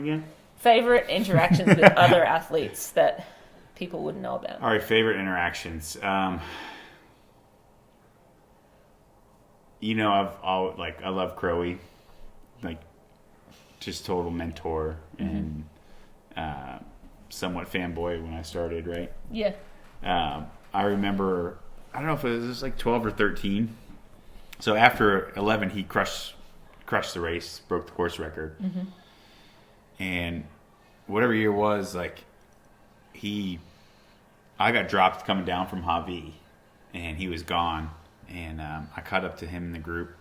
again? Favorite interactions with other athletes that people wouldn't know about. All right, favorite interactions. I love Crowy, like just total mentor and somewhat fanboy when I started, right? Yeah. I remember, I don't know if it was like 12 or 13. So after 11, he crushed the race, broke the course record. Mm-hmm. And whatever year it was, like, I got dropped coming down from Javi, and he was gone. And I caught up to him in the group,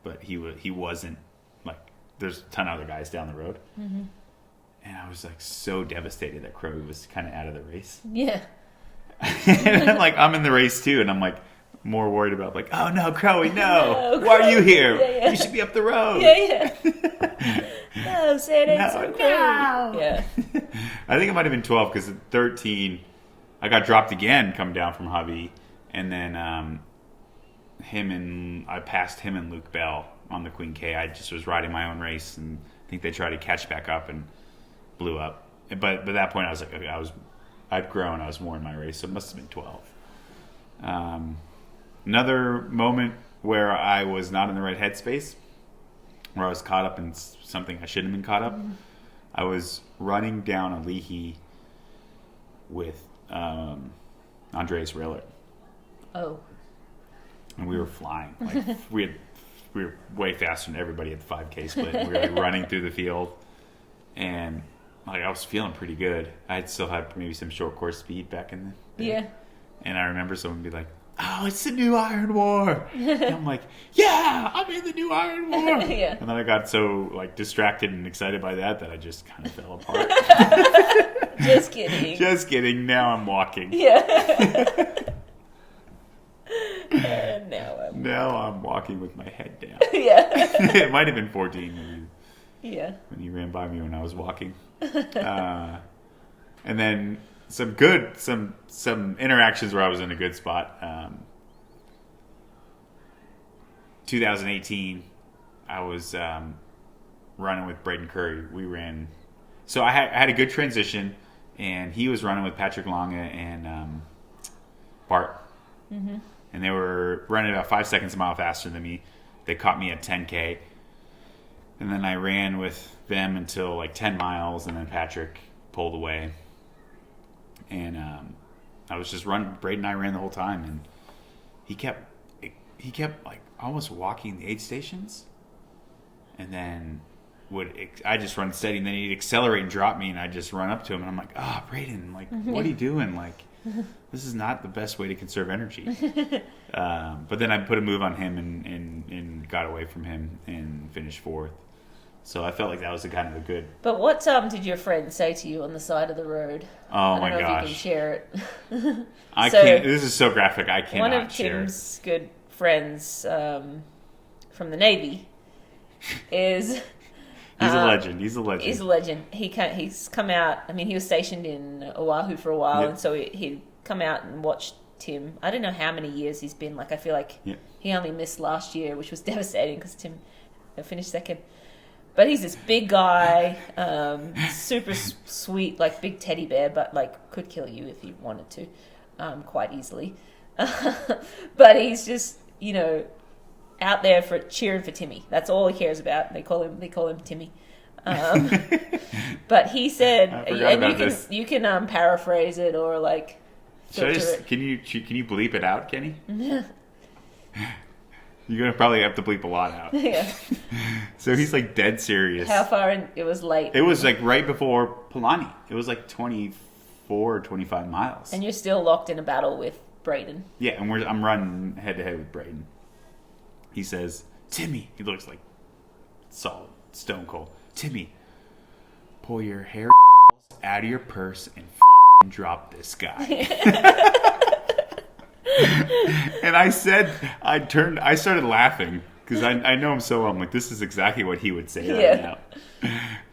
but he wasn't, like, there's a ton of other guys down the road. Mm-hmm. And I was, like, so devastated that Crowy was kind of out of the race. Yeah. And I'm in the race too, and I'm like more worried about like, oh no, Crowy, no, why are you here? Yeah. You should be up the road. Yeah. No, say it ain't so Crowy. No. Yeah. I think it might have been 12 because at 13, I got dropped again coming down from Javi, and then I passed him and Luke Bell on the Queen K. I just was riding my own race, and I think they tried to catch back up and blew up. But at that point, I was like, okay, I'd grown. I was more in my race, so it must have been 12. Another moment where I was not in the right headspace, where I was caught up in something I shouldn't have been caught up. Mm-hmm. I was running down a Leahy with Andreas Riller. Oh. And we were flying. Like we were way faster than everybody at the 5K split. We were like running through the field, and like I was feeling pretty good. I still had maybe some short course speed back in the day. Yeah. And I remember someone be like, "Oh, it's the new Iron War." And I'm like, "Yeah, I'm in the new Iron War." Yeah. And then I got so like distracted and excited by that I just kind of fell apart. Just kidding. Just kidding. Now I'm walking. Yeah. Now I'm walking with my head down. Yeah. It might have been 14 when he ran by me when I was walking. And then some interactions where I was in a good spot. 2018, I was running with Braden Curry. We ran, so I had a good transition, and he was running with Patrick Lange and Bart. Mm-hmm. And they were running about 5 seconds a mile faster than me. They caught me at 10K. And then I ran with them until like 10 miles, and then Patrick pulled away. And I was just running. Braden and I ran the whole time, and he kept like almost walking the aid stations, and then I just run steady, and then he'd accelerate and drop me, and I'd just run up to him, and I'm like, "Oh, Braden, like, what are you doing? Like, this is not the best way to conserve energy." But then I put a move on him and got away from him and finished fourth. So I felt like that was kind of a good. But what did your friend say to you on the side of the road? Oh my gosh! I don't know if you can share it. I can't. This is so graphic. I cannot share. One of Tim's good friends from the Navy is. He's a legend. He's a legend. He's a legend. He's come out. I mean, he was stationed in Oahu for a while, and so he'd come out and watched Tim. I don't know how many years he's been. Like, I feel like he only missed last year, which was devastating because Tim finished second. But he's this big guy, super sweet, like big teddy bear, but like could kill you if he wanted to, quite easily. But he's just, out there for cheering for Timmy. That's all he cares about. They call him Timmy. But he said, and you can paraphrase it or like. Can you bleep it out, Kenny? You're going to probably have to bleep a lot out. Yeah. So he's like dead serious. How far in? It was late. It was like right before Palani. It was like 24 or 25 miles. And you're still locked in a battle with Braden. Yeah, and I'm running head to head with Braden. He says, "Timmy," he looks like solid, stone cold. "Timmy, pull your hair out of your purse and drop this guy." And I started laughing because I know him so well. I'm like, this is exactly what he would say right now.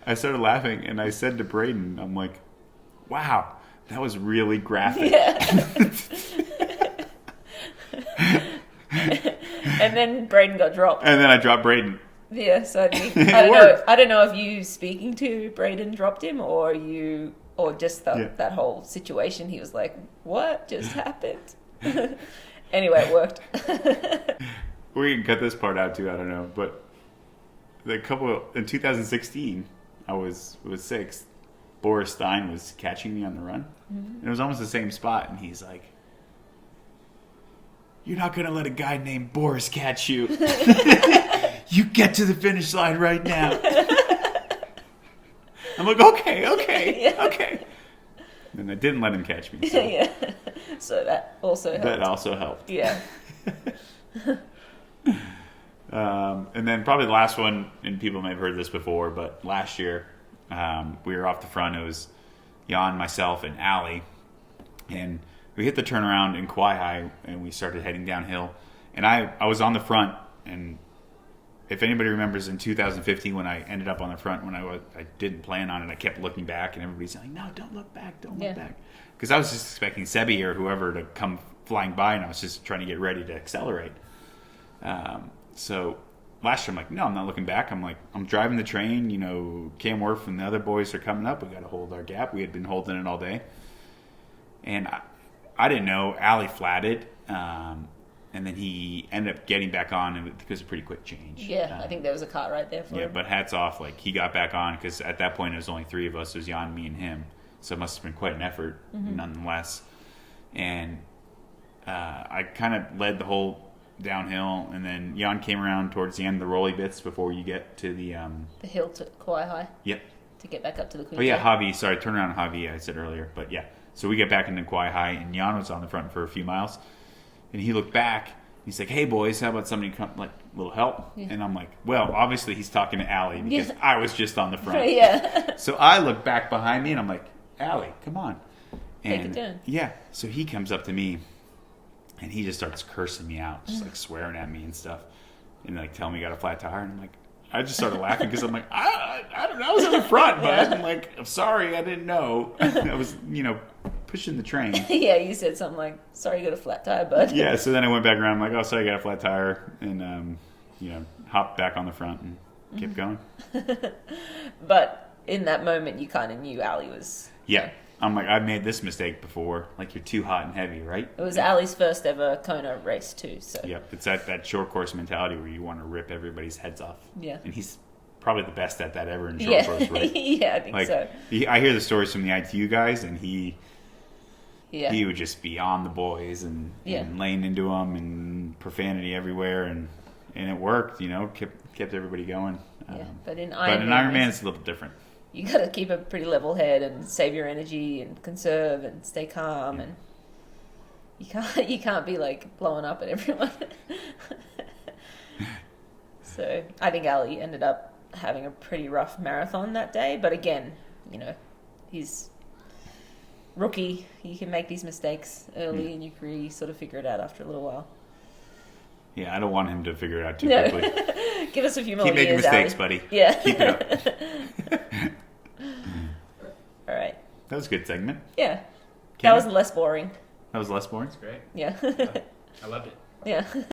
I started laughing, and I said to Braden, I'm like, wow, that was really graphic. Yeah. And then Braden got dropped. And then I dropped Braden. Yeah, so I think I don't know if you speaking to Braden dropped him or just that whole situation. He was like, "What just happened?" Anyway, it worked. We can cut this part out too. I don't know, but in 2016, I was sixth. Boris Stein was catching me on the run, and it was almost the same spot. And he's like, "You're not gonna let a guy named Boris catch you. You get to the finish line right now." I'm like, okay. And I didn't let him catch me. So. Yeah. So that also helped. That also helped. Yeah. And then probably the last one, and people may have heard this before, but last year we were off the front. It was Jan, myself, and Allie. And we hit the turnaround in Kauai High, and we started heading downhill. And I was on the front, and if anybody remembers in 2015 when I ended up on the front, when I didn't plan on it, I kept looking back, and everybody's like, "No, don't look back, don't look back." Because I was just expecting Sebi or whoever to come flying by, and I was just trying to get ready to accelerate. So last year, I'm like, no, I'm not looking back. I'm driving the train. Cam Worth and the other boys are coming up. We got to hold our gap. We had been holding it all day. And I didn't know. Allie flatted. And then he ended up getting back on, and it was a pretty quick change. Yeah, I think there was a car right there for him. Yeah, but hats off. He got back on, because at that point, it was only three of us. It was Jan, me, and him. So it must have been quite an effort, nonetheless. And I kind of led the whole downhill, and then Jan came around towards the end of the rolly bits before you get to the hill to Kauai High. Yep. To get back up to the Queen. Oh yeah, Javi. Sorry, turn around Javi. I said earlier, but yeah. So we get back into Kauai High, and Jan was on the front for a few miles, and he looked back. He's like, "Hey boys, how about somebody come a little help?" Yeah. And I'm like, "Well, obviously he's talking to Allie because I was just on the front." Yeah. So I look back behind me, and I'm like, "Allie, come on." And, take a turn. Yeah. So he comes up to me, and he just starts cursing me out, just swearing at me and stuff, and telling me I got a flat tire, and I'm like, I just started laughing because I'm like, I don't know, I was in the front, bud. I'm like, I'm sorry, I didn't know. I was, pushing the train. Yeah, you said something like, "Sorry, you got a flat tire, bud." Yeah. So then I went back around. I'm like, "Oh, sorry, I got a flat tire," and hopped back on the front and kept going. But in that moment, you kind of knew Allie was. Yeah. I'm like, I've made this mistake before. You're too hot and heavy, right? It was Allie's first ever Kona race too. So. Yep, it's that short course mentality where you want to rip everybody's heads off. Yeah. And he's probably the best at that ever in short course, right? Yeah, I think so. I hear the stories from the ITU guys, and he would just be on the boys and laying into them and profanity everywhere, and it worked. Kept everybody going. But in Ironman, it's a little different. You got to keep a pretty level head and save your energy and conserve and stay calm, and you can't be blowing up at everyone. So I think Ali ended up having a pretty rough marathon that day, but again, he's rookie. You can make these mistakes early in your career. You sort of figure it out after a little while. Yeah, I don't want him to figure it out too quickly. Give us a few more years, Keep making mistakes, Ali. buddy. Yeah. Keep it up. All right. That was a good segment. Yeah. That was less boring. That was less boring? That's great. Yeah. I loved it. Yeah.